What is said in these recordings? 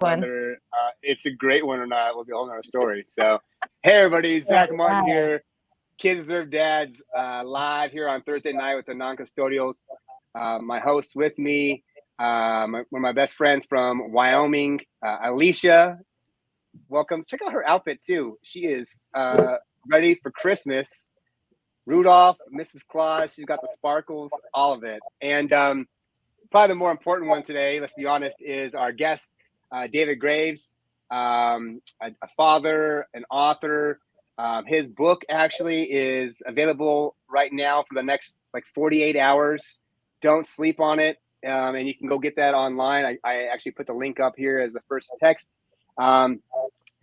whether it's a great one or not will be a whole nother story. So, hey everybody, Zac and Martin here. Kids Deserve Dads, live here on Thursday night with the non-custodials. My host with me, one of my best friends from Wyoming, Alicia. Welcome. Check out her outfit too. She is ready for Christmas. Rudolph, Mrs. Claus, she's got the sparkles, all of it. And probably the more important one today, let's be honest, is our guest, David Graves, a father, an author. His book actually is available right now for the next 48 hours. Don't sleep on it. And you can go get that online. I actually put the link up here as the first text.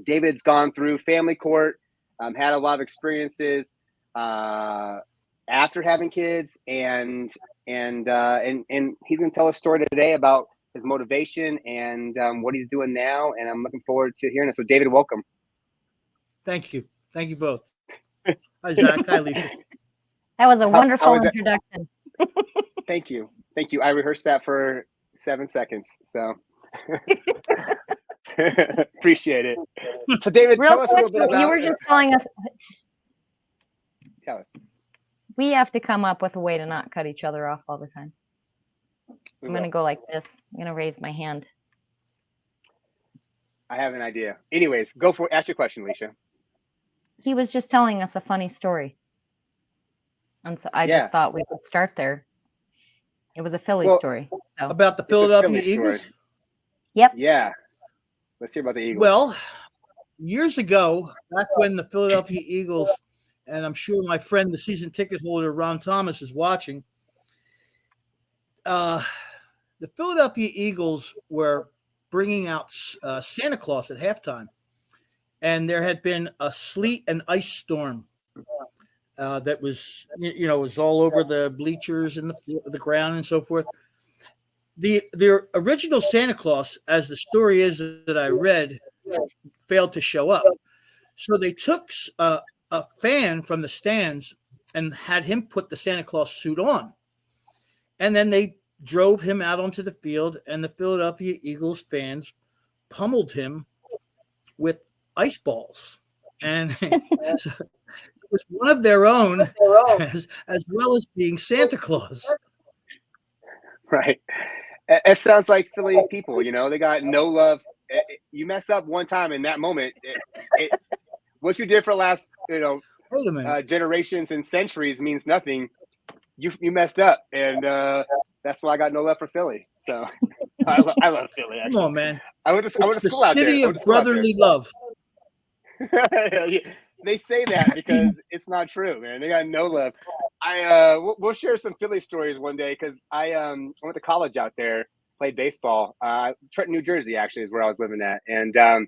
David's gone through family court, had a lot of experiences after having kids, and he's going to tell a story today about his motivation and what he's doing now. And I'm looking forward to hearing it. So, David, welcome. Thank you. Thank you both. Hi, Zac. Hi, Alicia. That was a wonderful introduction. Thank you. Thank you. I rehearsed that for 7 seconds. So appreciate it. So, David, tell us a little bit about. You were just telling us. Tell us. We have to come up with a way to not cut each other off all the time. I'm going to go like this. I'm going to raise my hand. I have an idea. Anyways, go for it. Ask your question, Alicia. He was just telling us a funny story. And so I just thought we would start there. It was a Philly story. So. About the Philadelphia Eagles? Story. Yep. Yeah. Let's hear about the Eagles. Well, years ago, back when the Philadelphia Eagles, and I'm sure my friend, the season ticket holder, Ron Thomas, is watching, the Philadelphia Eagles were bringing out Santa Claus at halftime. And there had been a sleet and ice storm that was, was all over the bleachers and the ground and so forth. The original Santa Claus, as the story is that I read, failed to show up. So they took a fan from the stands and had him put the Santa Claus suit on. And then they drove him out onto the field, and the Philadelphia Eagles fans pummeled him with ice balls. And so it was one of their own as well as being Santa Claus. Right. It sounds like Philly people, they got no love. You mess up one time in that moment. What you did for the last, generations and centuries means nothing. You messed up, and that's why I got no love for Philly. So I love Philly. Actually. Come on, man! I went to school out there. The city of brotherly love. They say that because it's not true, man. They got no love. We'll share some Philly stories one day because I went to college out there, played baseball. Trenton, New Jersey, actually, is where I was living at, and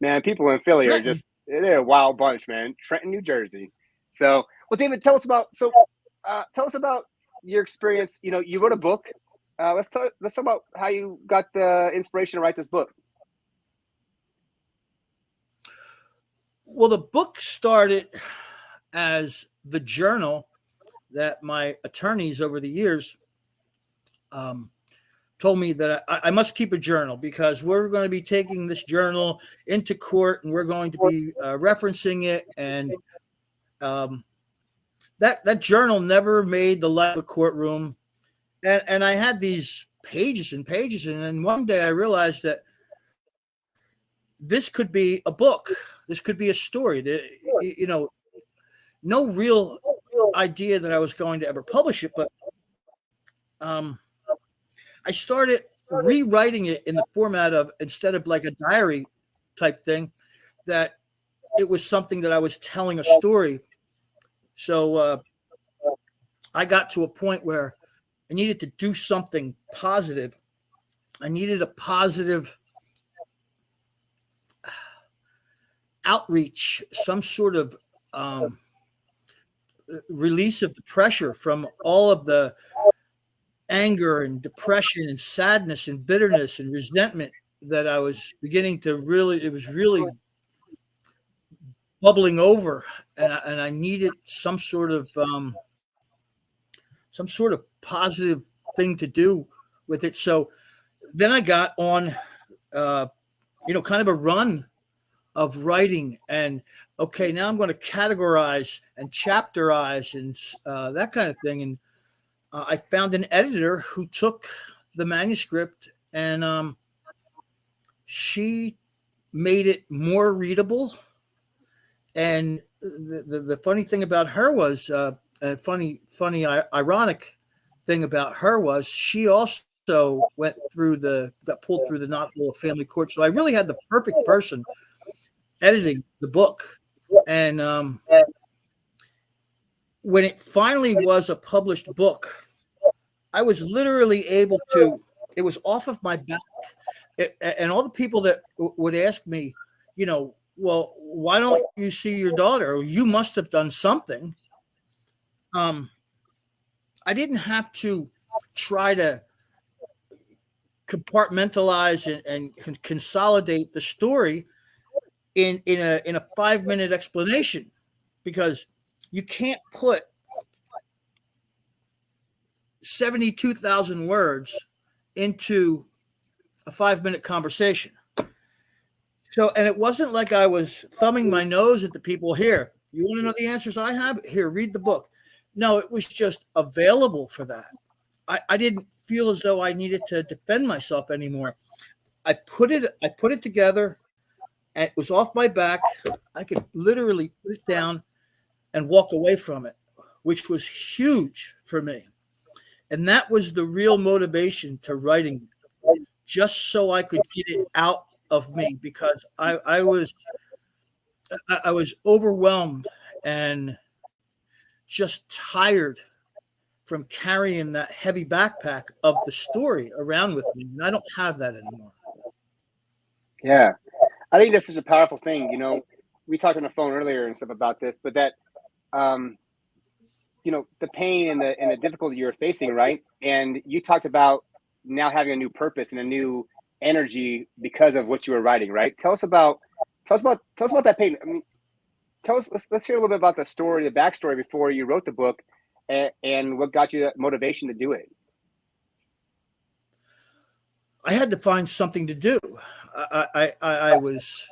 man, people in Philly are they're a wild bunch, man. Trenton, New Jersey. So, well, David, tell us about your experience. You wrote a book. Let's talk about how you got the inspiration to write this book. Well, the book started as the journal that my attorneys over the years told me that I must keep a journal because we're going to be taking this journal into court and we're going to be referencing it. And that journal never made the light of a courtroom. And I had these pages and pages. And then one day I realized that this could be a book. This could be a story. No real idea that I was going to ever publish it, but I started rewriting it in the format of, instead of like a diary type thing, that it was something that I was telling a story. So I got to a point where I needed to do something positive. I needed a positive outreach, some sort of release of the pressure from all of the anger and depression and sadness and bitterness and resentment that I was beginning to it was really bubbling over, and I needed some sort of positive thing to do with it. So then I got on kind of a run of writing, and okay, now I'm going to categorize and chapterize and that kind of thing. And I found an editor who took the manuscript and she made it more readable. And the funny thing about her was, a funny, ironic thing about her was she also got pulled through the knothole of family court. So I really had the perfect person editing the book. And when it finally was a published book, I was literally able to, it was off of my back. And all the people that would ask me, well, why don't you see your daughter? You must have done something. I didn't have to try to compartmentalize and consolidate the story in a 5-minute explanation, because you can't put 72,000 words into a 5-minute conversation. So, and it wasn't like I was thumbing my nose at the people. Here, you want to know the answers I have? Here, read the book. No, it was just available for that. I didn't feel as though I needed to defend myself anymore. I put it together, and it was off my back. I could literally put it down and walk away from it, which was huge for me. And that was the real motivation to writing, just so I could get it out of me, because I was overwhelmed and just tired from carrying that heavy backpack of the story around with me. And I don't have that anymore. Yeah. I think that's such a powerful thing. We talked on the phone earlier and stuff about this, but that, the pain and the difficulty you're facing, right? And you talked about now having a new purpose and a new energy because of what you were writing, right? Tell us about that pain. I mean, let's hear a little bit about the story, the backstory before you wrote the book, and what got you that motivation to do it. I had to find something to do. I was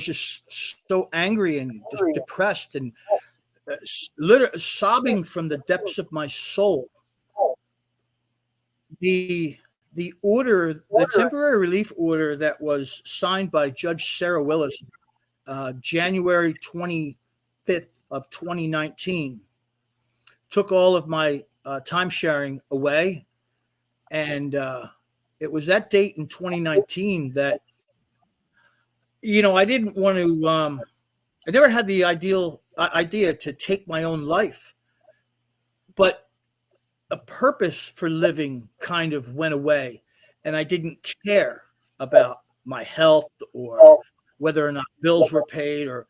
just so angry and depressed and literally sobbing from the depths of my soul. The temporary relief order that was signed by Judge Sarah Willis, January 25th of 2019, took all of my time sharing away. And it was that date in 2019 that, I didn't want to, I never had the idea to take my own life, but a purpose for living kind of went away, and I didn't care about my health or whether or not bills were paid or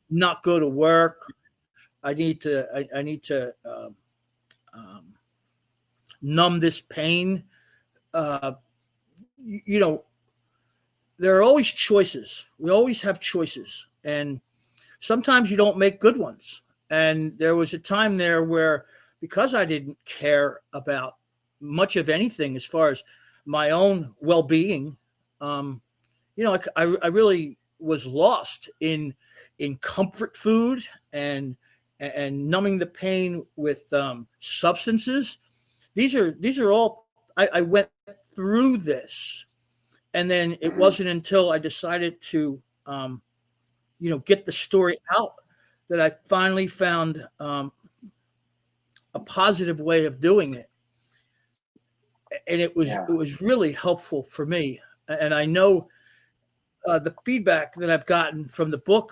not go to work. I need to numb this pain. There are always choices. We always have choices, and sometimes you don't make good ones. And there was a time there where, because I didn't care about much of anything as far as my own well-being, I really was lost in comfort food and numbing the pain with substances. These are all, I went through this, and then it wasn't until I decided to get the story out that I finally found a positive way of doing it. And it was really helpful for me. And I know the feedback that I've gotten from the book,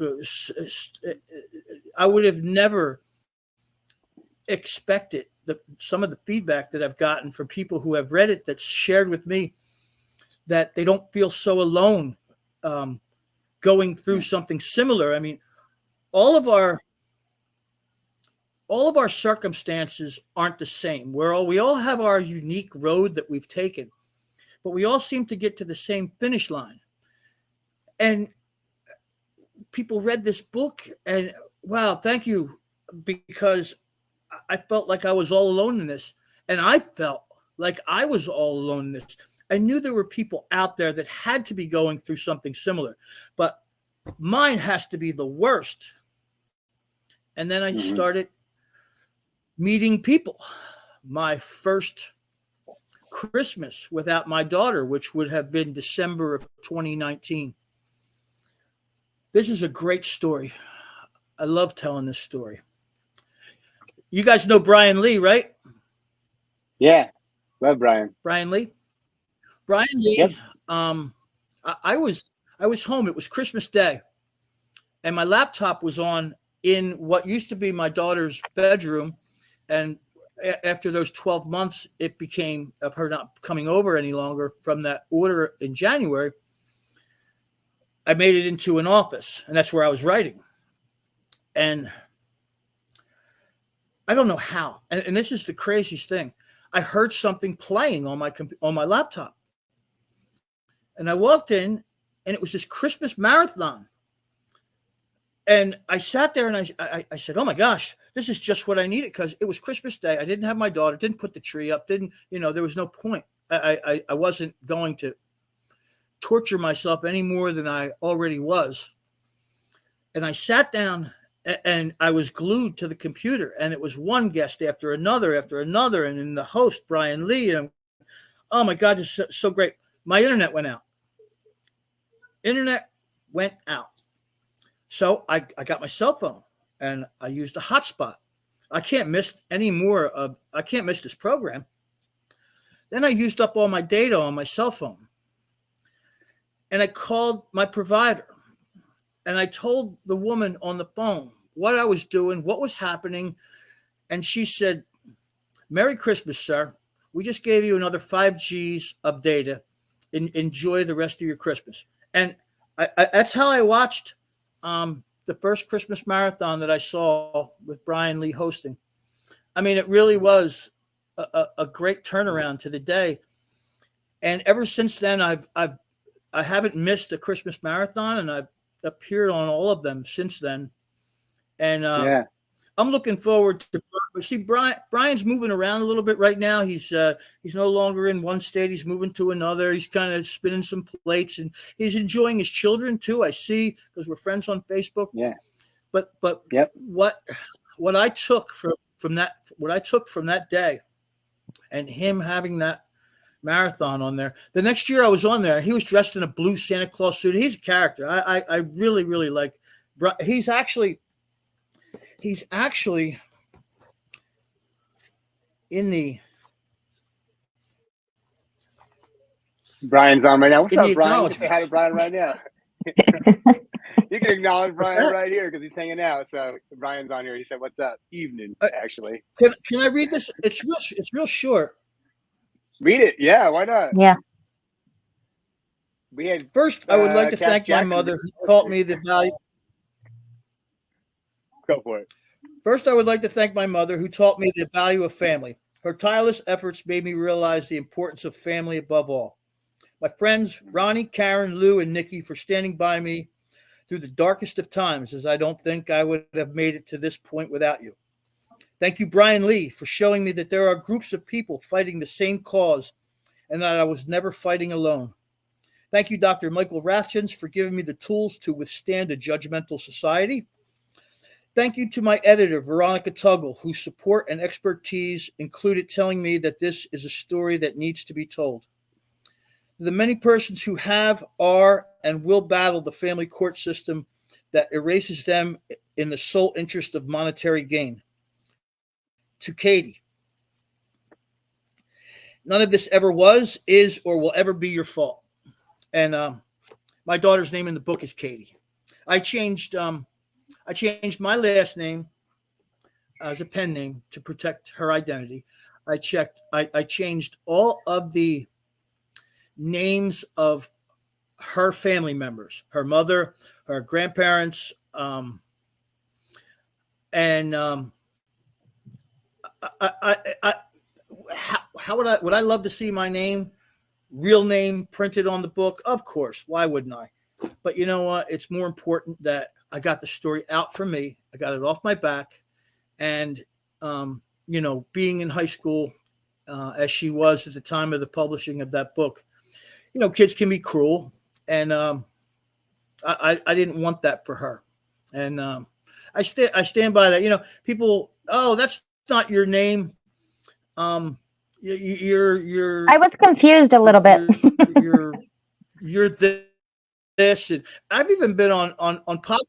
I would have never expected some of the feedback that I've gotten from people who have read it, that's shared with me that they don't feel so alone going through something similar. I mean, all of our circumstances aren't the same. We all have our unique road that we've taken, but we all seem to get to the same finish line. And people read this book and, wow, thank you, because I felt like I was all alone in this. And I felt like I was all alone in this. I knew there were people out there that had to be going through something similar, but mine has to be the worst. And then I started meeting people. My first Christmas without my daughter, which would have been December of 2019. This is a great story. I love telling this story. You guys know Brian Lee, right? Yeah, love Brian. Brian Lee. Brian Lee. Yep. I was home. It was Christmas Day, and my laptop was on in what used to be my daughter's bedroom. And after those 12 months, it became of her not coming over any longer from that order in January. I made it into an office, and that's where I was writing. And I don't know how. And this is the craziest thing. I heard something playing on my laptop. And I walked in, and it was this Christmas marathon. And I sat there, and I said, oh, my gosh, this is just what I needed, because it was Christmas Day. I didn't have my daughter, didn't put the tree up, there was no point. I wasn't going to torture myself any more than I already was. And I sat down, and I was glued to the computer, and it was one guest after another, and then the host, Brian Lee. And oh, my God, this is so great. My internet went out. So I got my cell phone, and I used a hotspot. I can't miss this program. Then I used up all my data on my cell phone, and I called my provider, and I told the woman on the phone what I was doing, what was happening. And she said, Merry Christmas, sir. We just gave you another 5 Gs of data. Enjoy the rest of your Christmas. And that's how I watched the first Christmas marathon that I saw with Brian Lee hosting. I mean, it really was a great turnaround to the day. And ever since then, I haven't missed a Christmas marathon, and I've appeared on all of them since then. And I'm looking forward to see Brian's moving around a little bit right now. He's no longer in one state. He's moving to another. He's kind of spinning some plates, and he's enjoying his children too. I see, because we're friends on Facebook. Yeah. But yep. What I took from that day, and him having that marathon on there. The next year I was on there, he was dressed in a blue Santa Claus suit. He's a character. I really, really like. He's actually in the. Brian's on right now. What's up, Brian? You can say hi to Brian right now. You can acknowledge Brian right here because he's hanging out. So Brian's on here. He said, "What's up?" Evening, actually. Can I read this? It's real short. Read it. Yeah, why not? Yeah. We had first. I would like to thank my mother who taught me the value. Go for it. First, I would like to thank my mother who taught me the value of family. Her tireless efforts made me realize the importance of family above all. My friends, Ronnie, Karen, Lou, and Nikki, for standing by me through the darkest of times, as I don't think I would have made it to this point without you. Thank you, Brian Lee, for showing me that there are groups of people fighting the same cause and that I was never fighting alone. Thank you, Dr. Michael Rathjens, for giving me the tools to withstand a judgmental society. Thank you to my editor, Veronica Tuggle, whose support and expertise included telling me that this is a story that needs to be told. The many persons who have, are, and will battle the family court system that erases them in the sole interest of monetary gain. To Katie, none of this ever was, is, or will ever be your fault. And my daughter's name in the book is Katie. I changed my last name as a pen name to protect her identity. I changed all of the names of her family members, her mother, her grandparents, and how would I love to see my name, real name, printed on the book? Of course. Why wouldn't I? But you know what? It's more important that I got the story out for me. I got it off my back. And, being in high school, as she was at the time of the publishing of that book, kids can be cruel, and I didn't want that for her, and I stand by that. People, oh, that's not your name. You're I was confused a little bit. you're this, and I've even been on podcasts.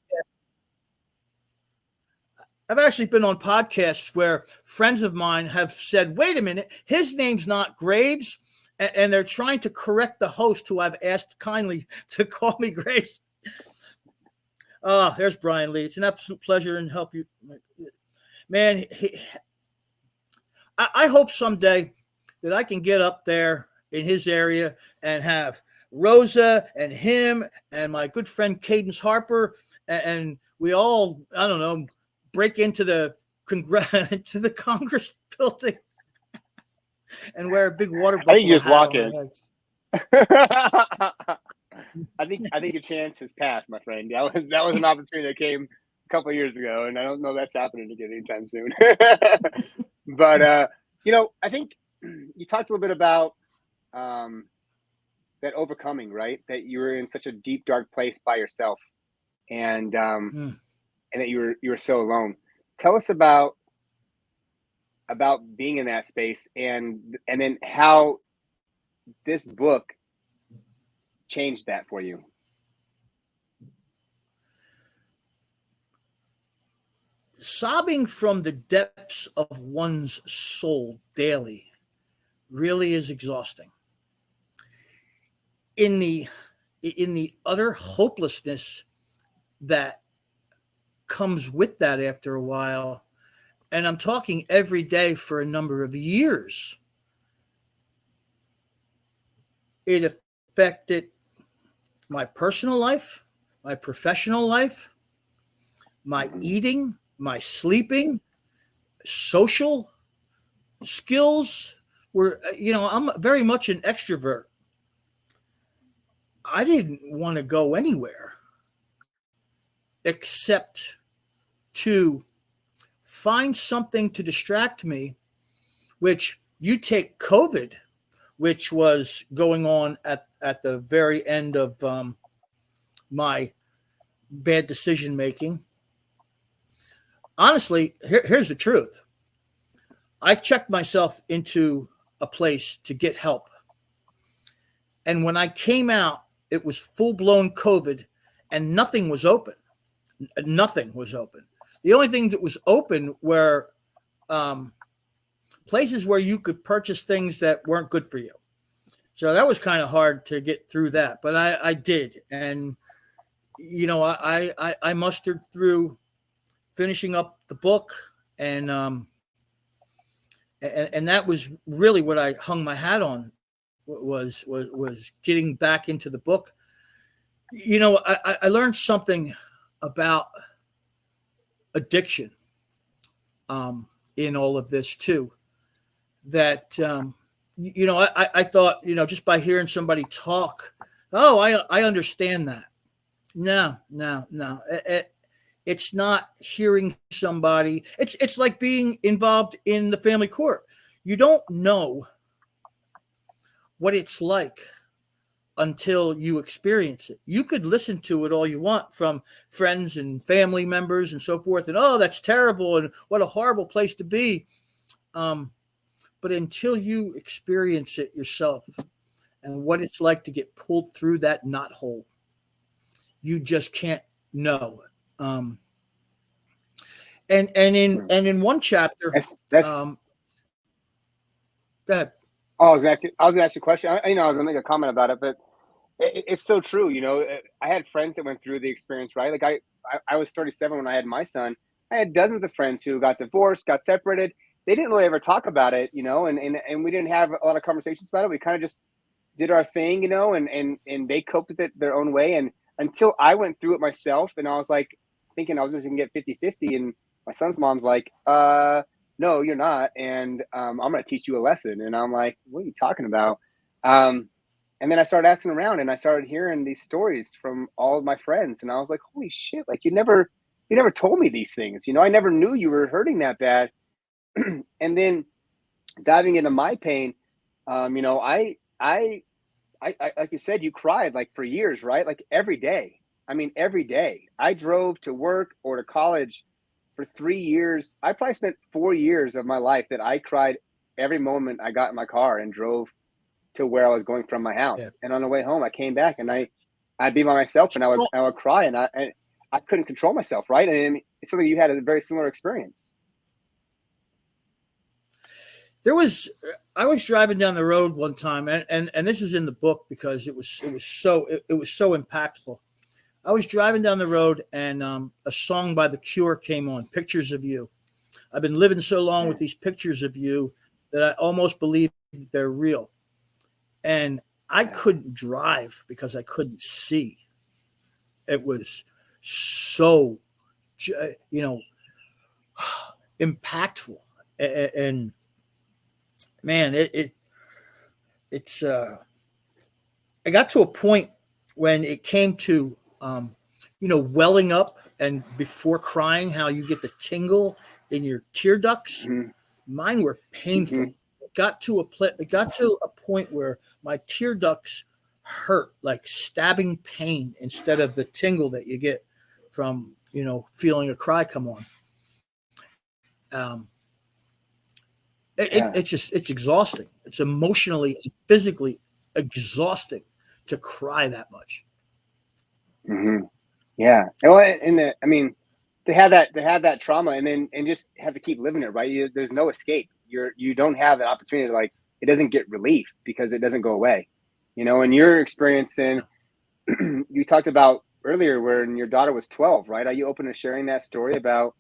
I've actually been on podcasts where friends of mine have said, "Wait a minute, his name's not Graves," and they're trying to correct the host, who I've asked kindly to call me Graves. There's Brian Lee. It's an absolute pleasure and help you, man. I hope someday that I can get up there in his area and have Rosa and him and my good friend Cadence Harper, and we all, I don't know, break into the Congress building and wear a big water buffalo. I think you just hat walk on in. I think your chance has passed, my friend. That was an opportunity that came a couple of years ago, and I don't know that's happening again anytime soon. But I think you talked a little bit about that overcoming, right? That you were in such a deep, dark place by yourself, and that you were so alone. Tell us about being in that space, and then how this book changed that for you. Sobbing from the depths of one's soul daily really is exhausting. In the utter hopelessness that comes with that after a while, and I'm talking every day for a number of years, it affected my personal life, my professional life, my eating, my sleeping, social skills. I'm very much an extrovert. I didn't want to go anywhere except to find something to distract me, which you take COVID, which was going on at the very end of my bad decision making. Honestly, here's the truth. I checked myself into a place to get help. And when I came out, it was full-blown COVID, and nothing was open. Nothing was open. The only thing that was open were places where you could purchase things that weren't good for you. So that was kind of hard to get through that, but I did. And, I mustered through finishing up the book, and that was really what I hung my hat on, was getting back into the book. I learned something about addiction in all of this too, that I thought, just by hearing somebody talk, I understand that. No. It's not hearing somebody. It's like being involved in the family court. You don't know what it's like until you experience it. You could listen to it all you want from friends and family members and so forth, and that's terrible and what a horrible place to be. But until you experience it yourself and what it's like to get pulled through that knothole, you just can't know. And in one chapter, go ahead. I was gonna ask you a question. I was gonna make a comment about it, but it's so true. I had friends that went through the experience, right? Like I was 37 when I had my son. I had dozens of friends who got divorced, got separated. They didn't really ever talk about it, and we didn't have a lot of conversations about it. We kind of just did our thing, and they coped with it their own way. And until I went through it myself, and I was like thinking I was just gonna get 50-50, and my son's mom's like, no, you're not. And I'm going to teach you a lesson. And I'm like, what are you talking about? And then I started asking around, and I started hearing these stories from all of my friends. And I was like, holy shit, like you never told me these things. I never knew you were hurting that bad. And then diving into my pain, I I like you said, you cried like for years, right? Like every day. I mean, every day. I drove to work or to college for 3 years. I probably spent 4 years of my life that I cried every moment I got in my car and drove to where I was going from my house. Yeah. And on the way home, I came back and I'd be by myself and I would cry and I couldn't control myself, right? And it's something you had a very similar experience. I was driving down the road one time, and this is in the book because it was so impactful. I was driving down the road, and a song by The Cure came on, "Pictures of You." I've been living so long with these pictures of you that I almost believe they're real. And I couldn't drive because I couldn't see. It was so, impactful, and man, it's I got to a point when it came to welling up, and before crying, how you get the tingle in your tear ducts. Mm-hmm. Mine were painful. Mm-hmm. It got to a point where my tear ducts hurt, like stabbing pain, instead of the tingle that you get from feeling a cry come on. It's exhausting. It's emotionally and physically exhausting to cry that much. Mm-hmm. Yeah. And to have that trauma and just have to keep living it, right? There's no escape. You don't have an opportunity to, like, it doesn't get relief because it doesn't go away. And your experience you talked about earlier when your daughter was 12, right? Are you open to sharing that story about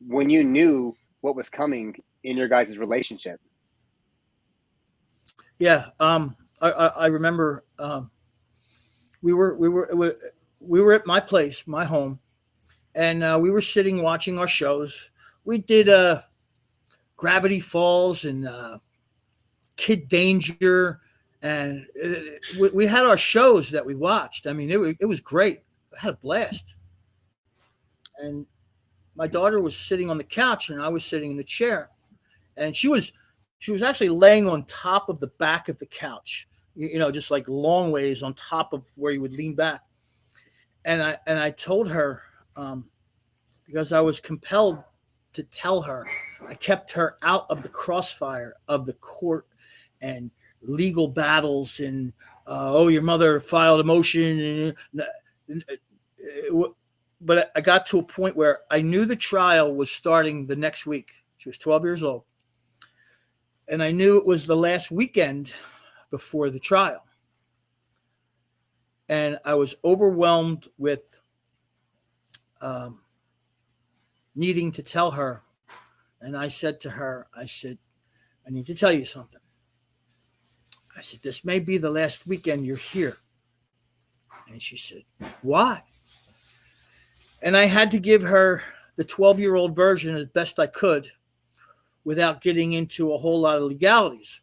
when you knew what was coming in your guys' relationship? Yeah. I remember we were at my place, my home, and we were sitting watching our shows. We did Gravity Falls and Kid Danger, and we had our shows that we watched. I mean, it was great. I had a blast. And my daughter was sitting on the couch, and I was sitting in the chair, and she was actually laying on top of the back of the couch, just like long ways on top of where you would lean back. And I told her, because I was compelled to tell her, I kept her out of the crossfire of the court and legal battles and your mother filed a motion, but I got to a point where I knew the trial was starting the next week. She was 12 years old, and I knew it was the last weekend before the trial, and I was overwhelmed with needing to tell her. And I said to her, I need to tell you something. I said, this may be the last weekend you're here. And she said, why? And I had to give her the 12-year-old version as best I could without getting into a whole lot of legalities.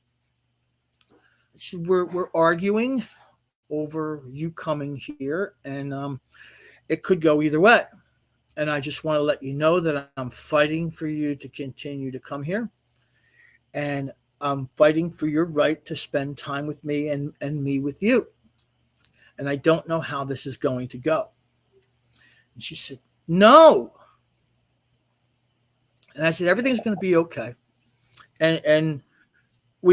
I said, we're arguing over you coming here, and it could go either way. And I just want to let you know that I'm fighting for you to continue to come here. And I'm fighting for your right to spend time with me and me with you. And I don't know how this is going to go. And she said, no. And I said, everything's going to be okay. And I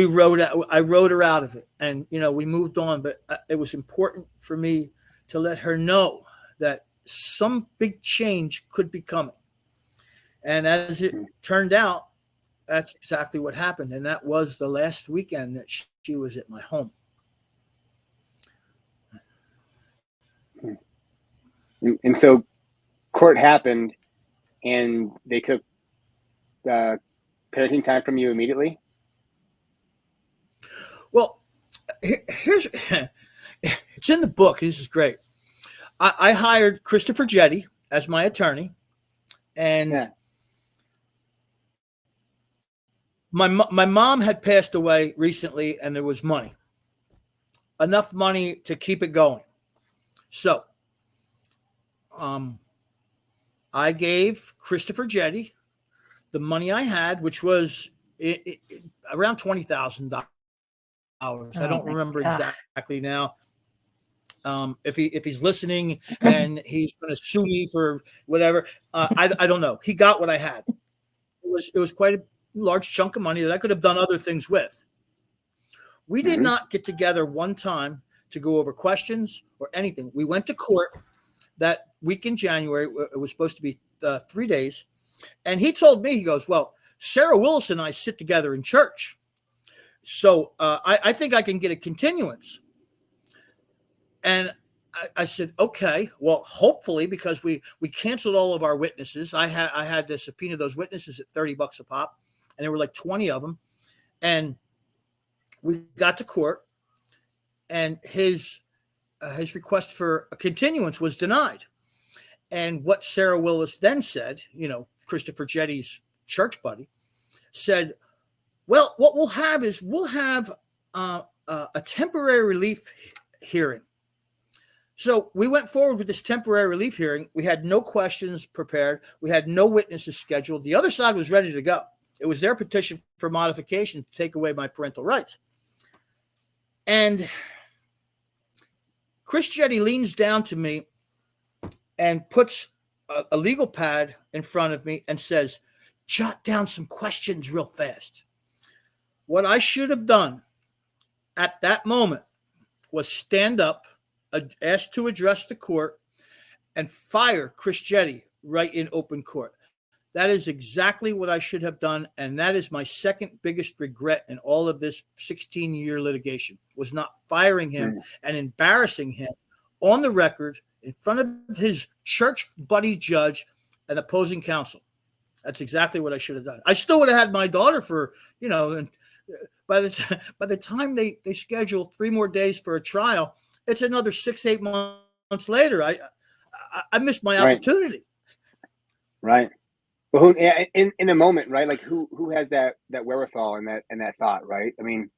wrote her out of it. And, we moved on. But it was important for me to let her know that some big change could be coming. And as it turned out, that's exactly what happened. And that was the last weekend that she was at my home. And so court happened, and they took parenting time from you immediately? Well, here's it's in the book. This is great. I hired Christopher Jetty as my attorney, and my mom had passed away recently, and there was enough money to keep it going. So I gave Christopher Jetty the money I had, which was around $20,000. I don't remember exactly now. If he's listening and he's going to sue me for whatever, I don't know. He got what I had. It was quite a large chunk of money that I could have done other things with. We did not get together one time to go over questions or anything. We went to court that week in January. It was supposed to be 3 days. And he told me, he goes, well, Sarah Willis and I sit together in church. So I think I can get a continuance. And I said, okay, well, hopefully, because we canceled all of our witnesses. I had to subpoena those witnesses at $30 a pop, and there were like 20 of them. And we got to court, and his request for a continuance was denied. And what Sarah Willis then said, Christopher Jetty's church buddy, said, well, what we'll have is a temporary relief hearing. So we went forward with this temporary relief hearing. We had no questions prepared. We had no witnesses scheduled. The other side was ready to go. It was their petition for modification to take away my parental rights. And Chris Jetty leans down to me and puts a legal pad in front of me and says, jot down some questions real fast. What I should have done at that moment was stand up, ask to address the court, and fire Chris Jetty right in open court. That is exactly what I should have done, and that is my second biggest regret in all of this 16-year litigation, was not firing him and embarrassing him on the record in front of his church buddy judge and opposing counsel. That's exactly what I should have done. I still would have had my daughter for, and by the time they schedule 3 more days for a trial, it's another 6-8 months later. I missed my opportunity. Right. Well, in a moment, right? Like who has that wherewithal and that thought, right? I mean,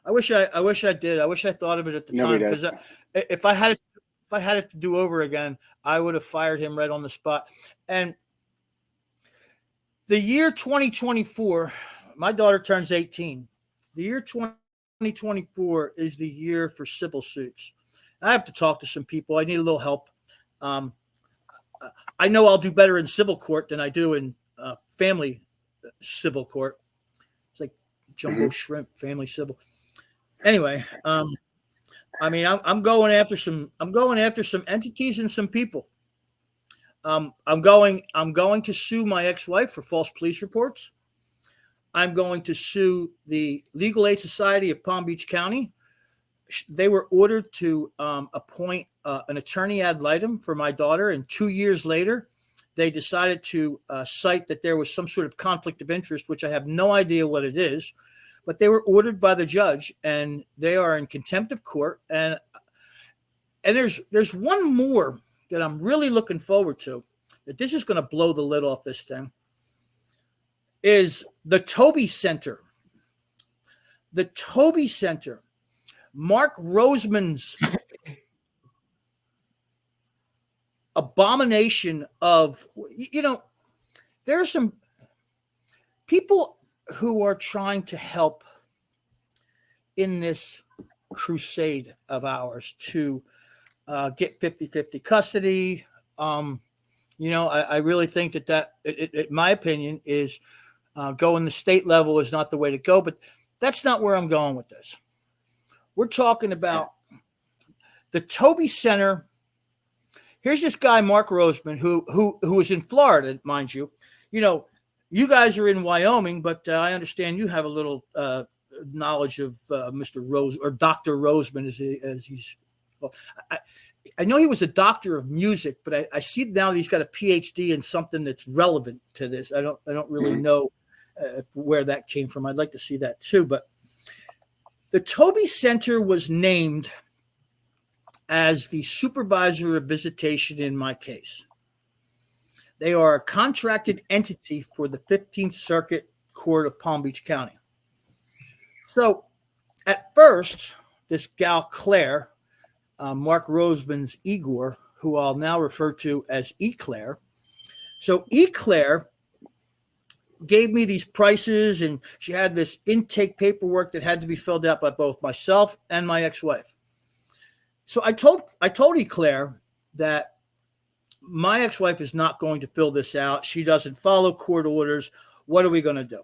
I wish I did. I wish I thought of it at the time, because if I had it to do over again, I would have fired him right on the spot. And the year 2024, my daughter turns 18. The year 2024 is the year for civil suits. I have to talk to some people. I need a little help. I know I'll do better in civil court than I do in family civil court. It's like jumbo shrimp, family civil. Anyway, I'm going after some entities and some people. I'm going to sue my ex-wife for false police reports. I'm going to sue the Legal Aid Society of Palm Beach County. They were ordered to appoint an attorney ad litem for my daughter, and 2 years later, they decided to cite that there was some sort of conflict of interest, which I have no idea what it is, but they were ordered by the judge, and they are in contempt of court. And there's one more that I'm really looking forward to, that this is going to blow the lid off this thing, is the Toby Center. The Toby Center. Mark Roseman's abomination of, there are some people who are trying to help in this crusade of ours to get 50-50 custody. I really think that in my opinion, is going the state level is not the way to go, but that's not where I'm going with this. We're talking about the Toby Center. Here's this guy, Mark Roseman, who is in Florida, mind you. You guys are in Wyoming, but I understand you have a little knowledge of Mr. Rose, or Dr. Roseman, as he's. Well, I know he was a doctor of music, but I see now that he's got a PhD in something that's relevant to this. I don't really know where that came from. I'd like to see that too. But the Toby Center was named as the supervisor of visitation in my case. They are a contracted entity for the 15th Circuit Court of Palm Beach County. So at first, this gal Claire, Mark Roseman's Igor, who I'll now refer to as E. Claire. So E. Claire gave me these prices, and she had this intake paperwork that had to be filled out by both myself and my ex-wife. So I told Eclair that my ex-wife is not going to fill this out. She doesn't follow court orders. What are we going to do?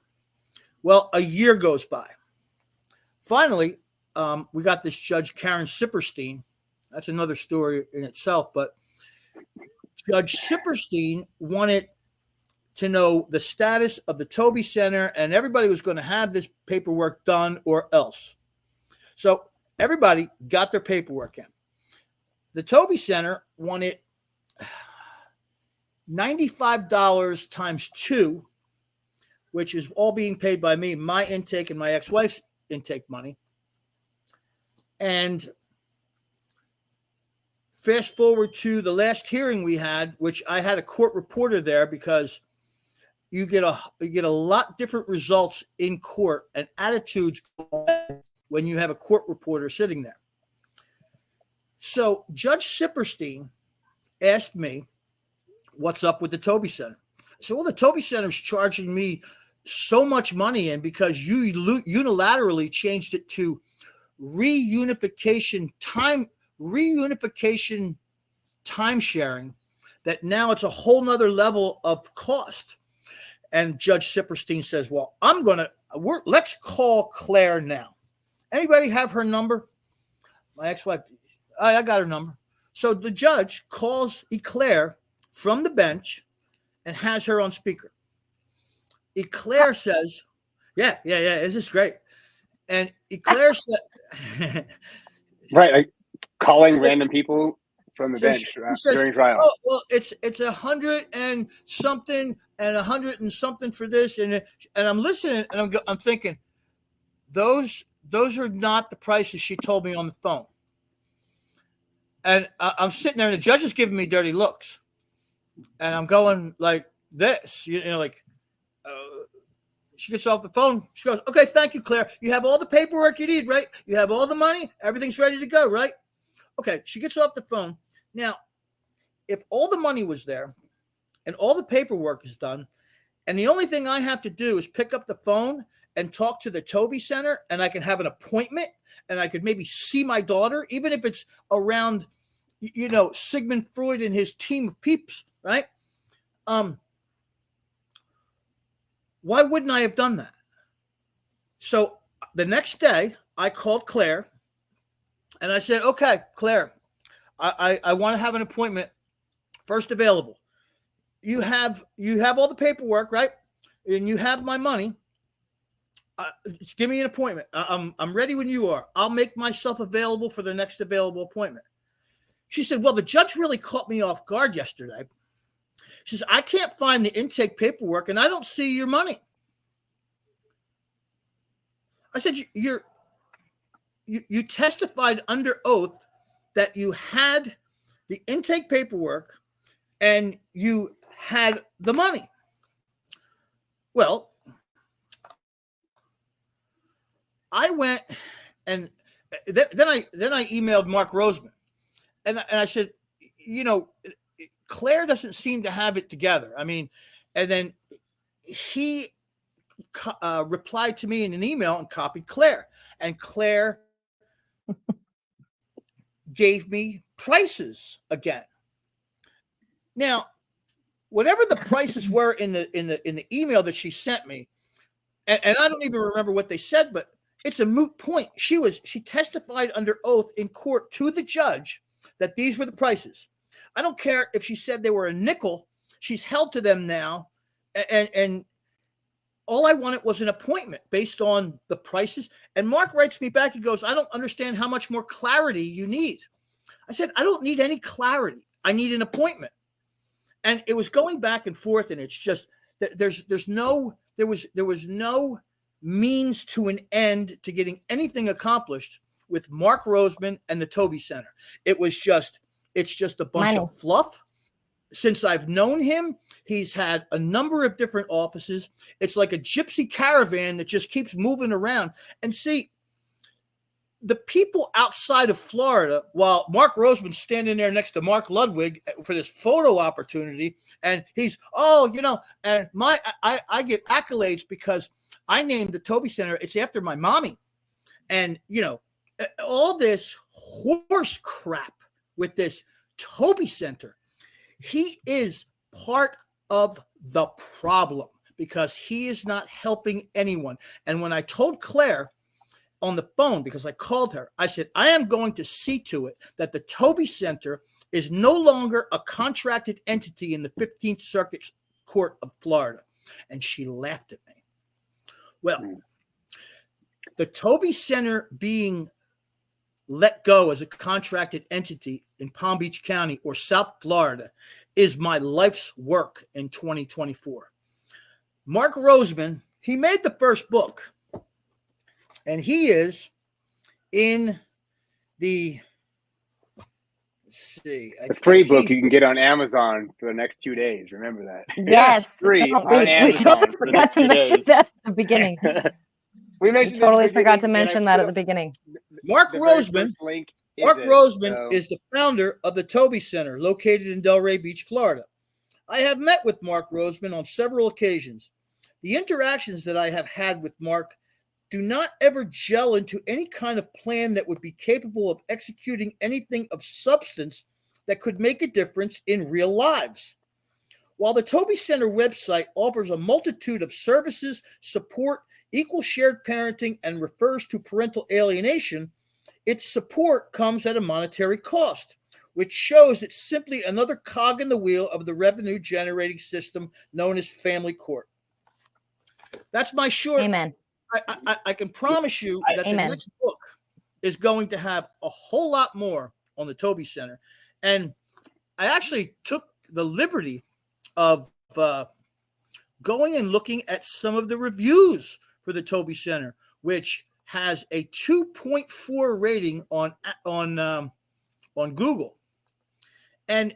Well, a year goes by. Finally, we got this Judge Karen Sipperstein. That's another story in itself, but Judge Sipperstein wanted to know the status of the Toby Center, and everybody was going to have this paperwork done or else. So everybody got their paperwork in. The Toby Center wanted $95 times 2, which is all being paid by me, my intake and my ex-wife's intake money. And fast forward to the last hearing we had, which I had a court reporter there because you get a lot different results in court and attitudes when you have a court reporter sitting there. So Judge Sipperstein asked me, what's up with the Toby Center? I said, well, the Toby Center is charging me so much money, and because you unilaterally changed it to reunification time sharing, that now it's a whole nother level of cost. And Judge Sipperstein says, well, let's call Claire now. Anybody have her number? My ex-wife, I got her number. So the judge calls Eclair from the bench and has her on speaker. Eclair says, yeah, this is great. And Eclair said, right, like calling random people from the bench during trial. Oh, well, it's 100 and something and 100 and something for this, and I'm listening and I'm thinking, those are not the prices she told me on the phone. And I'm sitting there, and the judge is giving me dirty looks, and I'm going like this, like. She gets off the phone. She goes, okay, thank you, Claire. You have all the paperwork you need, right? You have all the money. Everything's ready to go, right? Okay, she gets off the phone. Now, if all the money was there and all the paperwork is done, and the only thing I have to do is pick up the phone and talk to the Toby Center, and I can have an appointment, and I could maybe see my daughter, even if it's around, Sigmund Freud and his team of peeps, right? Why wouldn't I have done that? So the next day, I called Claire, and I said, okay, Claire, I want to have an appointment, first available. You have all the paperwork, right? And you have my money. Just give me an appointment. I'm ready when you are. I'll make myself available for the next available appointment. She said, well, the judge really caught me off guard yesterday. She says, I can't find the intake paperwork, and I don't see your money. I said, you testified under oath that you had the intake paperwork and you had the money. Well, I went and then I emailed Mark Roseman, and I said, Claire doesn't seem to have it together. I mean, and then he replied to me in an email and copied Claire, and Claire gave me prices again. Now, whatever the prices were in the email that she sent me, and I don't even remember what they said, but it's a moot point. She testified under oath in court to the judge that these were the prices. I don't care if she said they were a nickel. She's held to them now. And all I wanted was an appointment based on the prices. And Mark writes me back. He goes, I don't understand how much more clarity you need. I said, I don't need any clarity. I need an appointment. And it was going back and forth. And it's just, there was no means to an end to getting anything accomplished with Mark Roseman and the Toby Center. It's just a bunch of fluff. Since I've known him, he's had a number of different offices. It's like a gypsy caravan that just keeps moving around. And see, the people outside of Florida, while Mark Roseman's standing there next to Mark Ludwig for this photo opportunity, and he's, and I get accolades because I named the Toby Center. It's after my mommy. And, all this horse crap with this Toby Center. He is part of the problem because he is not helping anyone. And when I told Claire on the phone, because I called her, I said, I am going to see to it that the Toby Center is no longer a contracted entity in the 15th Circuit Court of Florida. And she laughed at me. Well, the Toby Center being let go as a contracted entity in Palm Beach County or South Florida is my life's work in 2024. Mark Roseman, he made the first book, and he is in the, the free book you can get on Amazon for the next 2 days. Remember that. Yes. It's free on Amazon. We forgot to mention that at the beginning. We totally forgot to mention that at the beginning. Mark Roseman is the founder of the Toby Center, located in Delray Beach, Florida. I have met with Mark Roseman on several occasions. The interactions that I have had with Mark do not ever gel into any kind of plan that would be capable of executing anything of substance that could make a difference in real lives. While the Toby Center website offers a multitude of services, support, equal shared parenting, and refers to parental alienation, its support comes at a monetary cost, which shows it's simply another cog in the wheel of the revenue-generating system known as family court. That's my short. Amen. I can promise you that the next book is going to have a whole lot more on the Toby Center. And I actually took the liberty of going and looking at some of the reviews for the Toby Center, which has a 2.4 rating on Google. And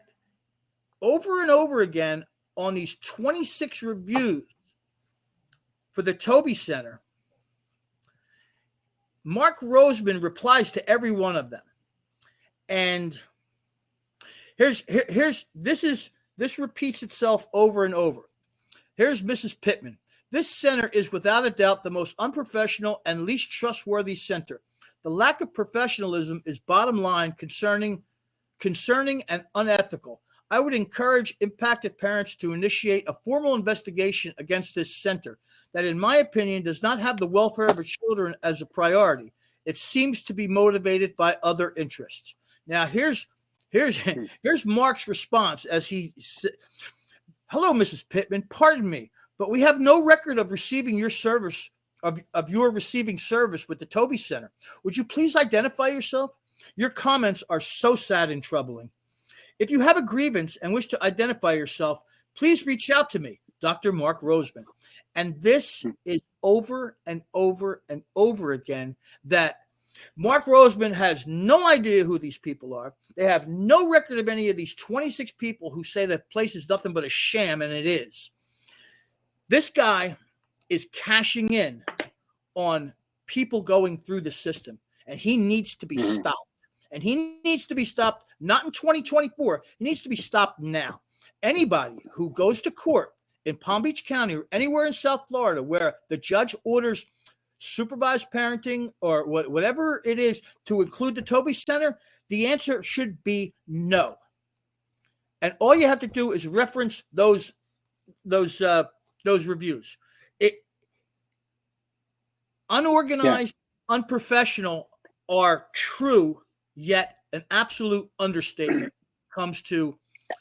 over again on these 26 reviews for the Toby Center, Mark Roseman replies to every one of them. And this repeats itself over and over. Here's Mrs. Pittman. This center is without a doubt the most unprofessional and least trustworthy center. The lack of professionalism is bottom line concerning and unethical. I would encourage impacted parents to initiate a formal investigation against this center that, in my opinion, does not have the welfare of its children as a priority. It seems to be motivated by other interests. Now, here's Mark's response as he said, "Hello, Mrs. Pittman. Pardon me, but we have no record of receiving your service of your receiving service with the Toby Center. Would you please identify yourself? Your comments are so sad and troubling. If you have a grievance and wish to identify yourself, please reach out to me, Dr. Mark Roseman." And this is over and over and over again that Mark Roseman has no idea who these people are. They have no record of any of these 26 people who say that place is nothing but a sham, and it is. This guy is cashing in on people going through the system, and he needs to be stopped. And he needs to be stopped not in 2024. He needs to be stopped now. Anybody who goes to court in Palm Beach County or anywhere in South Florida where the judge orders supervised parenting or whatever it is to include the Toby Center, the answer should be no. And all you have to do is reference those reviews. Unorganized, unprofessional are true, yet an absolute understatement comes to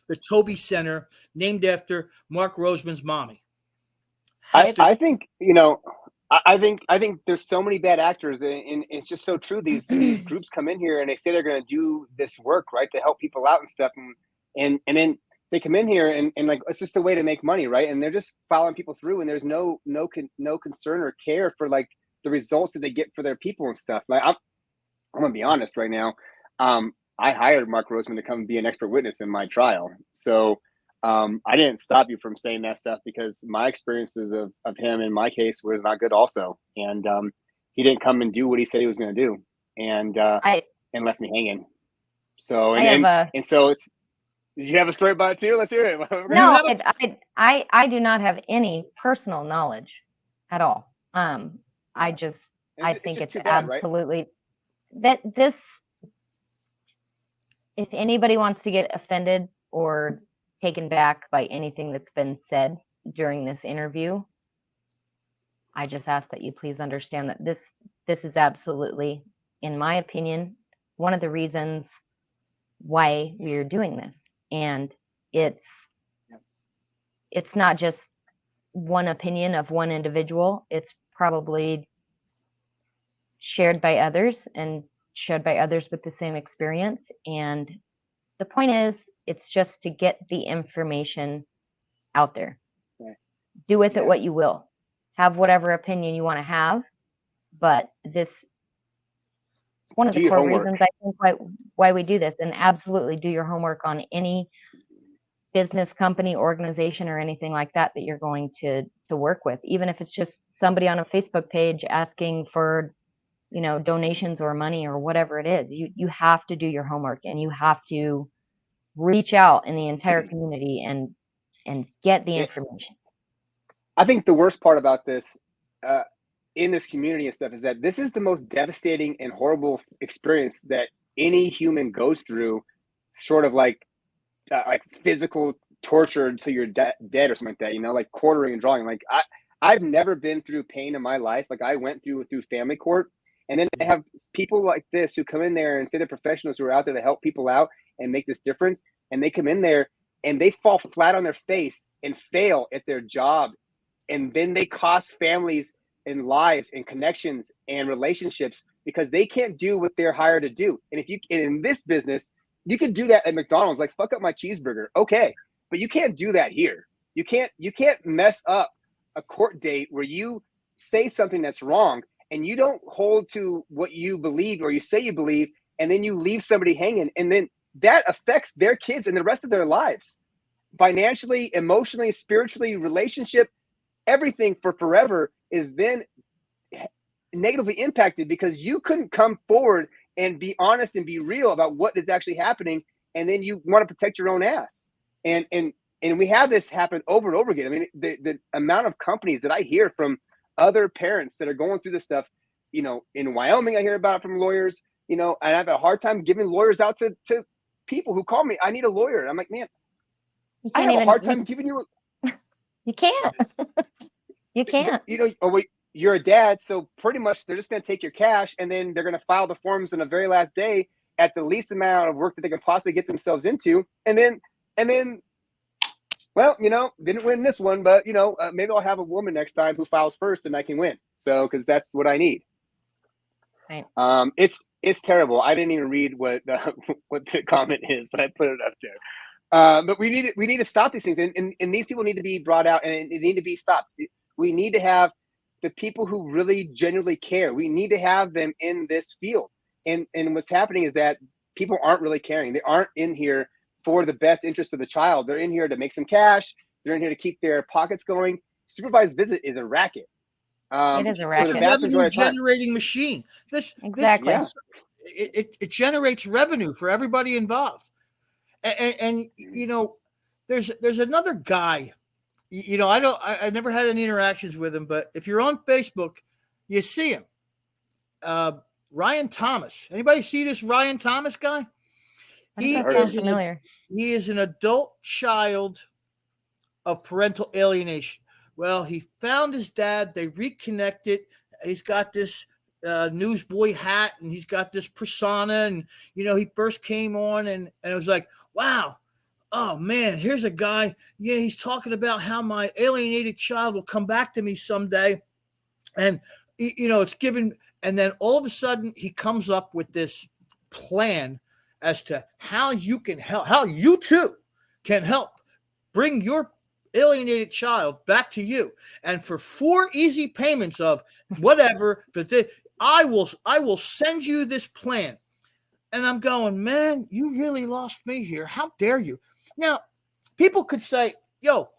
the Toby Center, named after Mark Roseman's mommy. I think there's so many bad actors, and it's just so true. These groups come in here and they say they're going to do this work, right, to help people out and stuff, and then they come in here and like it's just a way to make money, right? And they're just following people through, and there's no concern or care for like the results that they get for their people and stuff. Like I'm gonna be honest right now. I hired Mark Roseman to come and be an expert witness in my trial. So I didn't stop you from saying that stuff because my experiences of him in my case was not good also. And he didn't come and do what he said he was going to do. and left me hanging. So did you have a story about it too? Let's hear it. No, I do not have any personal knowledge at all. I think it's absolutely bad, right? That if anybody wants to get offended or taken back by anything that's been said during this interview, I just ask that you please understand that this is absolutely, in my opinion, one of the reasons why we are doing this. And it's not just one opinion of one individual. It's probably shared by others and shared by others with the same experience. And the point is, it's just to get the information out there. Okay. Do with it what you will. Have whatever opinion you want to have. But this, one of the core reasons I think why we do this, and absolutely do your homework on any business, company, organization, or anything like that you're going to work with, even if it's just somebody on a Facebook page asking for, donations or money or whatever it is. You have to do your homework, and you have to reach out in the entire community and get the information. I think the worst part about this in this community and stuff is that this is the most devastating and horrible experience that any human goes through, sort of like physical torture until you're dead or something like that, like quartering and drawing. Like I've never been through pain in my life. Like I went through family court, and then they have people like this who come in there and say they're professionals who are out there to help people out and make this difference. And they come in there and they fall flat on their face and fail at their job. And then they cost families and lives and connections and relationships because they can't do what they're hired to do. And in this business, you can do that at McDonald's, like fuck up my cheeseburger. Okay. But you can't do that here. You can't mess up a court date where you say something that's wrong and you don't hold to what you believe or you say you believe, and then you leave somebody hanging, and then that affects their kids and the rest of their lives, financially, emotionally, spiritually, relationship, everything for forever is then negatively impacted because you couldn't come forward and be honest and be real about what is actually happening. And then you want to protect your own ass. And we have this happen over and over again. I mean, the amount of companies that I hear from other parents that are going through this stuff, in Wyoming, I hear about it from lawyers, and I have a hard time giving lawyers out to people who call me, I need a lawyer. And I'm like, man, I have a hard time giving you. You can't. You can't. You're a dad, so pretty much they're just going to take your cash and then they're going to file the forms on the very last day at the least amount of work that they can possibly get themselves into. And then, well, didn't win this one, but maybe I'll have a woman next time who files first and I can win. So, because that's what I need. Right. It's terrible. I didn't even read what the comment is, but I put it up there. But we need to stop these things, and these people need to be brought out and they need to be stopped. We need to have the people who really genuinely care. We need to have them in this field. And what's happening is that people aren't really caring. They aren't in here for the best interest of the child. They're in here to make some cash. They're in here to keep their pockets going. Supervised visit is a racket. It is a racket. It's a revenue-generating machine. Exactly. It generates revenue for everybody involved. And there's another guy. I never had any interactions with him, but if you're on Facebook, you see him. Ryan Thomas. Anybody see this Ryan Thomas guy? He is an adult child of parental alienation. Well, he found his dad. They reconnected. He's got this newsboy hat, and he's got this persona. And he first came on, and it was like, wow. Oh man, here's a guy. Yeah, he's talking about how my alienated child will come back to me someday, and it's given. And then all of a sudden, he comes up with this plan as to how you can help, how you too can help bring your alienated child back to you. And for 4 easy payments of whatever, I will send you this plan. And I'm going, man, you really lost me here. How dare you? Now, people could say, yo,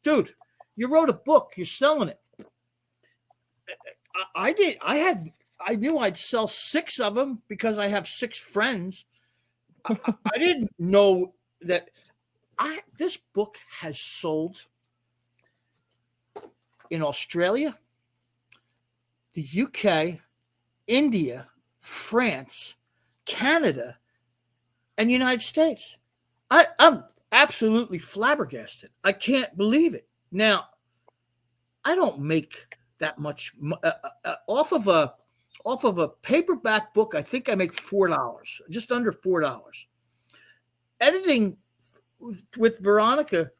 dude, you wrote a book. You're selling it. I I knew I'd sell 6 of them because I have 6 friends. I didn't know that this book has sold in Australia, the UK, India, France, Canada, and the United States. I'm absolutely flabbergasted. I can't believe it. Now, I don't make that much off of a paperback book. I think I make $4, just under $4. Editing with Veronica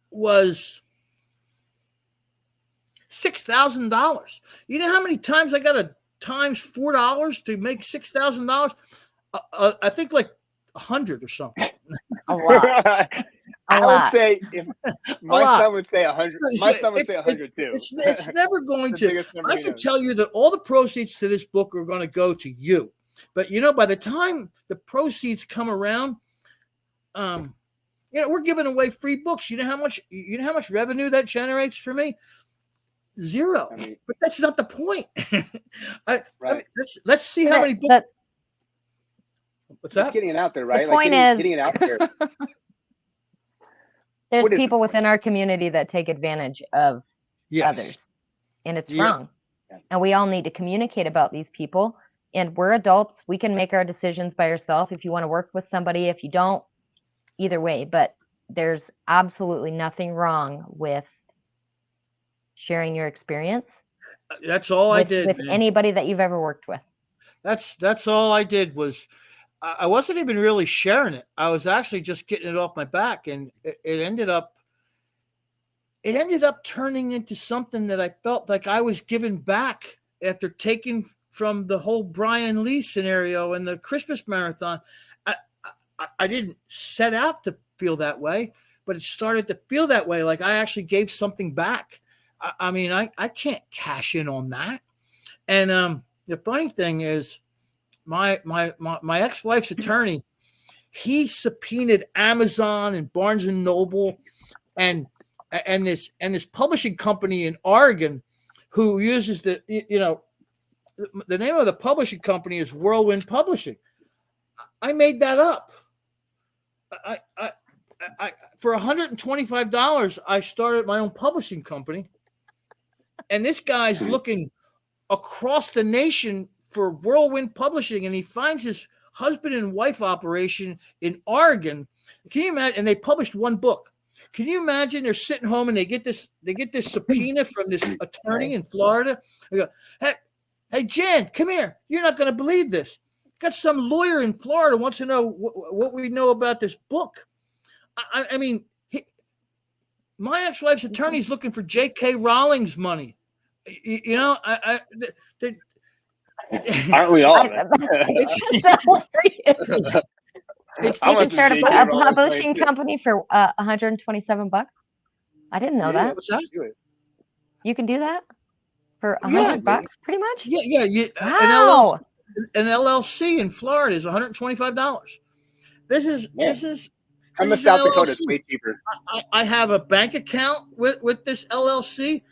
was $6,000. You know how many times I got to times $4 to make $6,000? I think like 100 or something. A lot. I would say if my son would say 100. My son would say 100 too. It's never going to. I can tell you that all the proceeds to this book are going to go to you. But by the time the proceeds come around, we're giving away free books. You know how much revenue that generates for me? 0. But that's not the point. Let's see how many books. What's that? Just getting it out there, right? The point is, getting it out there. There's people within our community that take advantage of others, and it's wrong. Yeah. And we all need to communicate about these people. And we're adults. We can make our decisions by ourselves. If you want to work with somebody, if you don't, either way. But there's absolutely nothing wrong with sharing your experience. That's all I did with anybody that you've ever worked with. That's all I did was. I wasn't even really sharing it. I was actually just getting it off my back, and it ended up turning into something that I felt like I was giving back after taking from the whole Brian Lee scenario and the Christmas marathon. I didn't set out to feel that way, but it started to feel that way. Like I actually gave something back. I can't cash in on that. And the funny thing is, my ex-wife's attorney, he subpoenaed Amazon and Barnes and Noble and this publishing company in Oregon who uses the name of the publishing company is Whirlwind Publishing. I made that up. I for $125 I started my own publishing company, and this guy's looking across the nation for Whirlwind Publishing, and he finds his husband and wife operation in Oregon. Can you imagine? And they published 1 book. Can you imagine? They're sitting home and they get this subpoena from this attorney in Florida. They go, hey, Jan, come here. You're not going to believe this. Got some lawyer in Florida wants to know what we know about this book. I mean, my ex-wife's attorney's looking for J.K. Rowling's money. Aren't we all? You can start a publishing company for $127. I didn't know that. What's that? You can do that for $100, pretty much. Yeah. Wow. An LLC in Florida is $125. This is. I'm in South Dakota. It's way cheaper. I have a bank account with this LLC.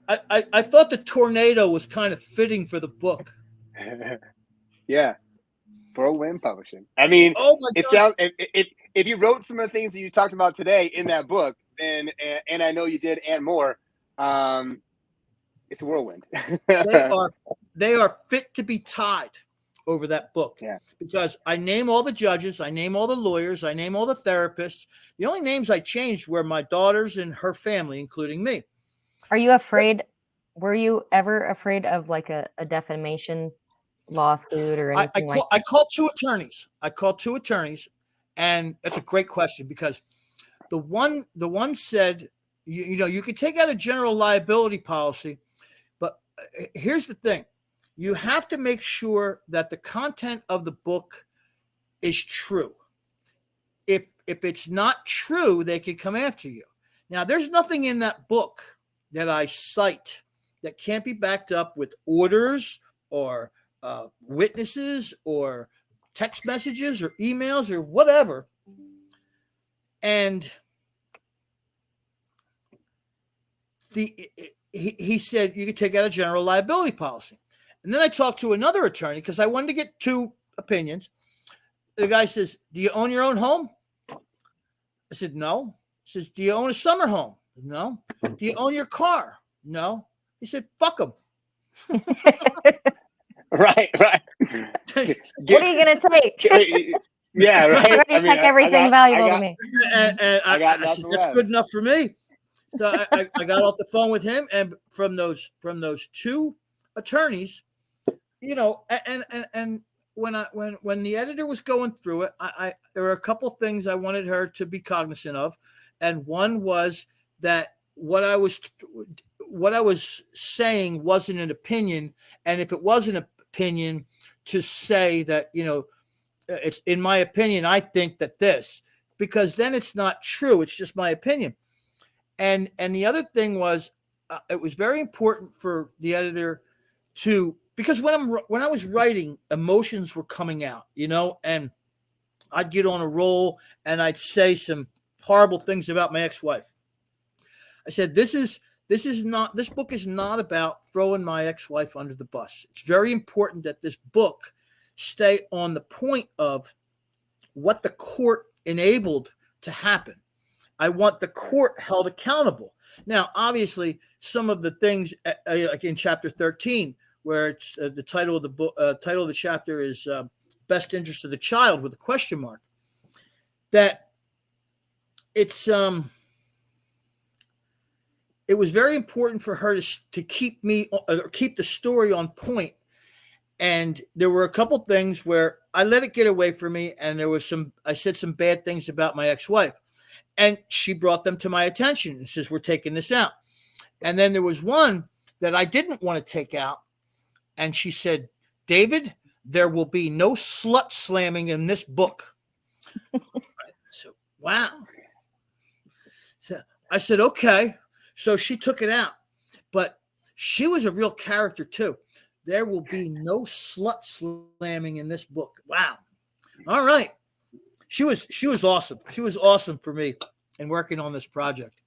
I thought the tornado was kind of fitting for the book. Yeah, Whirlwind Publishing. I mean, it sounds. If you wrote some of the things that you talked about today in that book, then and I know you did, and more, it's a whirlwind. They are fit to be tied over that book. Yeah. Because I name all the judges, I name all the lawyers, I name all the therapists. The only names I changed were my daughters and her family, including me. Are you afraid? Were you ever afraid of like a defamation lawsuit or anything like that? I called 2 attorneys. And that's a great question, because the one said, you could take out a general liability policy, but here's the thing. You have to make sure that the content of the book is true. If it's not true, they can come after you. Now, there's nothing in that book that I cite that can't be backed up with orders or witnesses or text messages or emails or whatever. And he said you could take out a general liability policy. And then I talked to another attorney because I wanted to get two opinions. The guy says, "Do you own your own home?" I said, "No." He says, "Do you own a summer home?" "No." "Do you own your car?" "No." He said, "Fuck them." Right. What are you gonna take? Yeah, right. You already took everything valuable to me. And I said, "That's good enough for me." So I got off the phone with him, and from those two attorneys, and when the editor was going through it, there were a couple things I wanted her to be cognizant of, and one was that what I was saying wasn't an opinion, and if it was an opinion, to say that it's in my opinion, I think that this, because then it's not true. It's just my opinion. And the other thing was, it was very important for the editor to, because when I was writing, emotions were coming out, and I'd get on a roll and I'd say some horrible things about my ex-wife. I said, this book is not about throwing my ex-wife under the bus. It's very important that this book stay on the point of what the court enabled to happen. I want the court held accountable. Now, obviously, some of the things, like in chapter 13, where it's the title of the book, title of the chapter is "Best Interest of the Child" with a question mark. That it's it was very important for her to keep the story on point. And there were a couple things where I let it get away from me, and I said some bad things about my ex-wife. And she brought them to my attention and says, "We're taking this out." And then there was one that I didn't want to take out. And she said, "David, there will be no slut slamming in this book." So, wow. So I said, "Okay." So she took it out. But she was a real character too. "There will be no slut slamming in this book." Wow. All right. She was awesome. She was awesome for me in working on this project,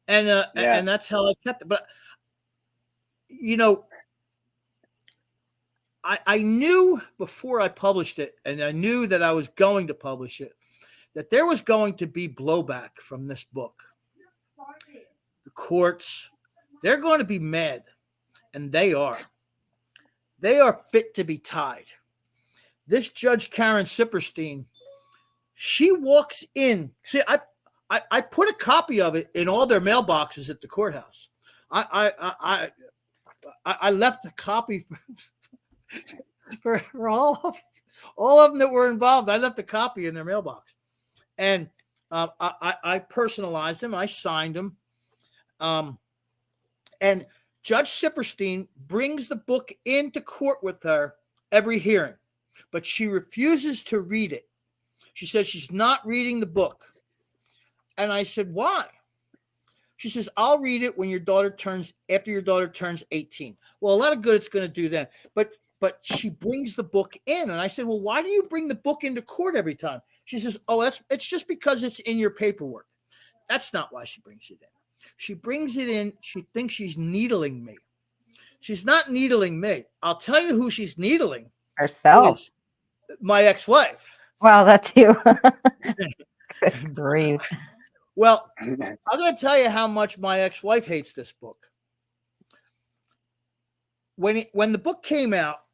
and that's how I kept it. But I knew before I published it, and I knew that I was going to publish it, that there was going to be blowback from this book. The courts, they're going to be mad, and they are. They are fit to be tied. This Judge Karen Sipperstein, she walks in. See, I put a copy of it in all their mailboxes at the courthouse. I left a copy for all of them that were involved. I left a copy in their mailbox, and I personalized them. I signed them, and Judge Sipperstein brings the book into court with her every hearing, but she refuses to read it. She said she's not reading the book. And I said, "Why?" She says, "I'll read it when after your daughter turns 18. Well, a lot of good it's going to do then. But she brings the book in. And I said, "Well, why do you bring the book into court every time?" She says, "Oh, it's just because it's in your paperwork." That's not why she brings it in. She brings it in. She thinks she's needling me. She's not needling me. I'll tell you who she's needling. Herself. My ex-wife. Well, that's you. Good grief. Well, I'm going to tell you how much my ex-wife hates this book. When the book came out,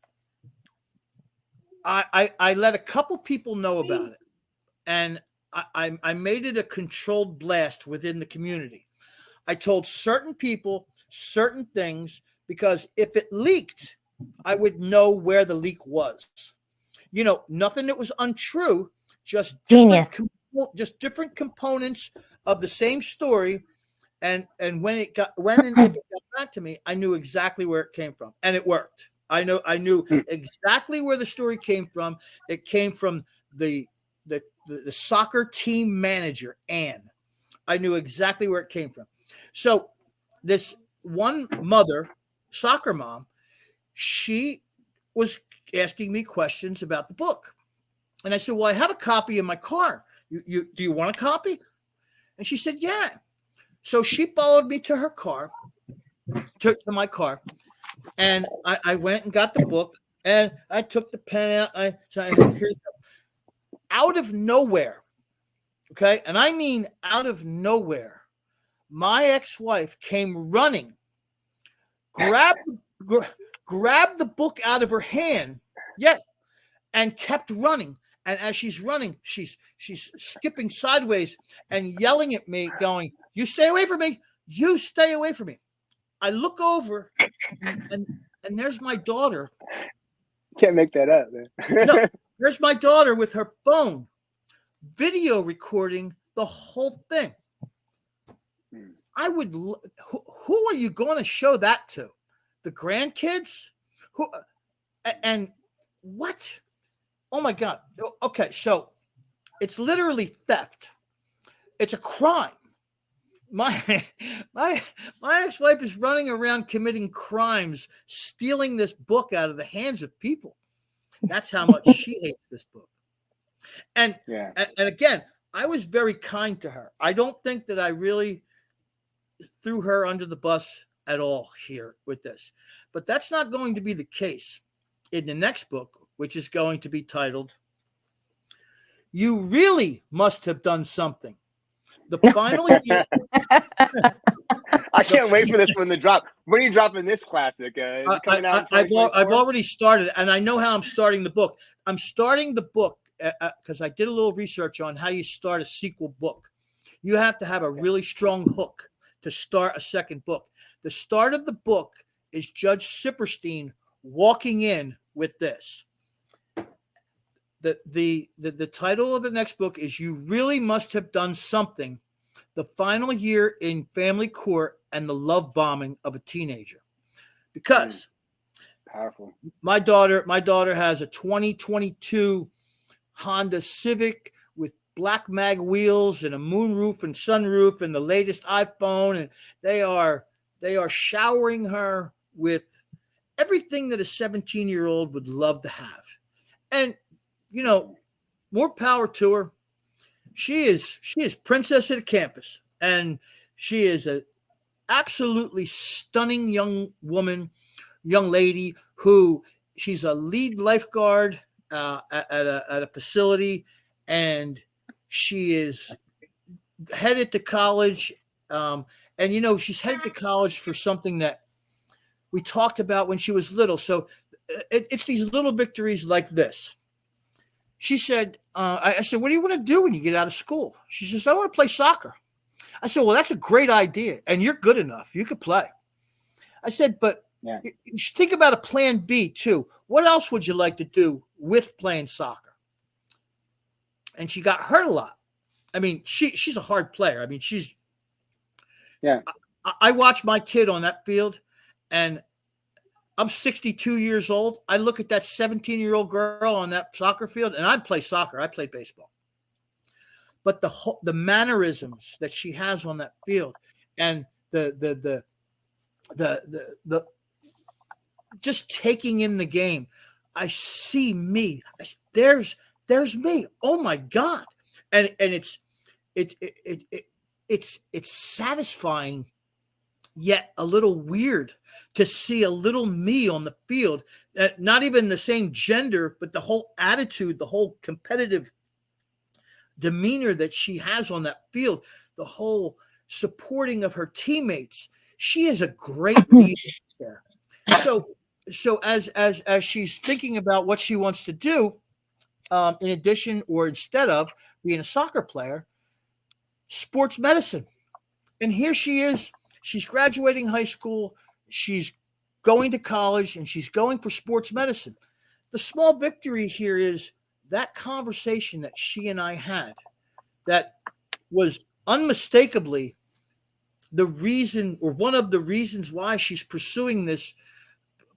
I let a couple people know about it, and I made it a controlled blast within the community. I told certain people certain things, because if it leaked, I would know where the leak was. Nothing that was untrue, just different components of the same story. And when and if it got back to me, I knew exactly where it came from, and it worked. I knew exactly where the story came from. It came from the soccer team manager, Ann. I knew exactly where it came from. So this one mother, soccer mom, she was asking me questions about the book. And I said, "Well, I have a copy in my car. Do you want a copy?" And she said, "Yeah." So she followed me to her car, took to my car, and I went and got the book, and I took the pen out. Out of nowhere, okay, and I mean out of nowhere, my ex-wife came running, grabbed the book out of her hand, and kept running. And as she's running, she's skipping sideways and yelling at me, going, "You stay away from me! You stay away from me!" I look over, and there's my daughter. Can't make that up, man. No, there's my daughter with her phone, video recording the whole thing. I would. Who are you going to show that to? The grandkids? Who? And what? Oh my God. Okay, so it's literally theft. It's a crime. My ex-wife is running around committing crimes, stealing this book out of the hands of people. That's how much she hates this book. And again, I was very kind to her. I don't think that I really threw her under the bus at all here with this. But that's not going to be the case in the next book, which is going to be titled, "You Really Must Have Done Something." The final year. I can't wait for this one to drop. When are you dropping this classic? Is it coming out in I've already started, and I know how I'm starting the book. I'm starting the book because I did a little research on how you start a sequel book. You have to have a really strong hook to start a second book. The start of the book is Judge Sipperstein walking in with this. The title of the next book is "You Really Must Have Done Something: The Final Year in Family Court and the Love Bombing of a Teenager." Because powerful. My daughter has a 2022 Honda Civic with black mag wheels and a moonroof and sunroof and the latest iPhone, and they are showering her with everything that a 17-year-old would love to have. And you know, more power to her. She is princess of the campus, and she is a absolutely stunning young lady who she's a lead lifeguard at a facility, and she is headed to college. And she's headed to college for something that we talked about when she was little. So it's these little victories like this. She said, I said, "What do you want to do when you get out of school?" She says, "I want to play soccer." I said, "Well, that's a great idea, and you're good enough. You could play." I said, "But you should think about a plan B too. What else would you like to do with playing soccer?" And she got hurt a lot. I mean, she's a hard player. I mean, I watch my kid on that field, and I'm 62 years old. I look at that 17-year-old girl on that soccer field, and I'd play soccer. I play baseball. But the mannerisms that she has on that field, and the just taking in the game, I see me. There's me. Oh my God! And it's satisfying, yet a little weird to see a little me on the field, not even the same gender, but the whole attitude, the whole competitive demeanor that she has on that field, the whole supporting of her teammates. She is a great leader there. So as she's thinking about what she wants to do, in addition or instead of being a soccer player, sports medicine. And here she is. She's graduating high school. She's going to college, and she's going for sports medicine. The small victory here is that conversation that she and I had that was unmistakably the reason, or one of the reasons, why she's pursuing this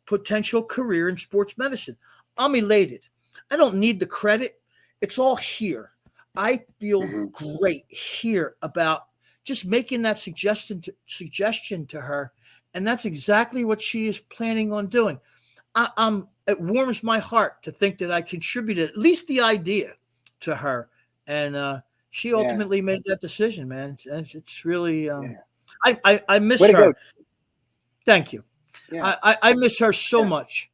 potential career in sports medicine. I'm elated. I don't need the credit. It's all here. I feel great here about just making that suggestion to her. And that's exactly what she is planning on doing. It warms my heart to think that I contributed at least the idea to her. And she ultimately made that decision, man. It's really, I miss her. Thank you. Yeah. I miss her so Yeah. much.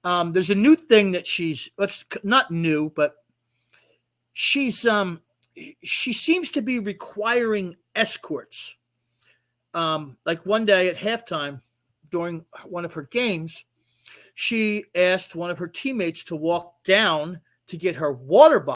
There's a new thing that it's not new, but she seems to be requiring escorts. Like one day at halftime during one of her games, she asked one of her teammates to walk down to get her water bottle.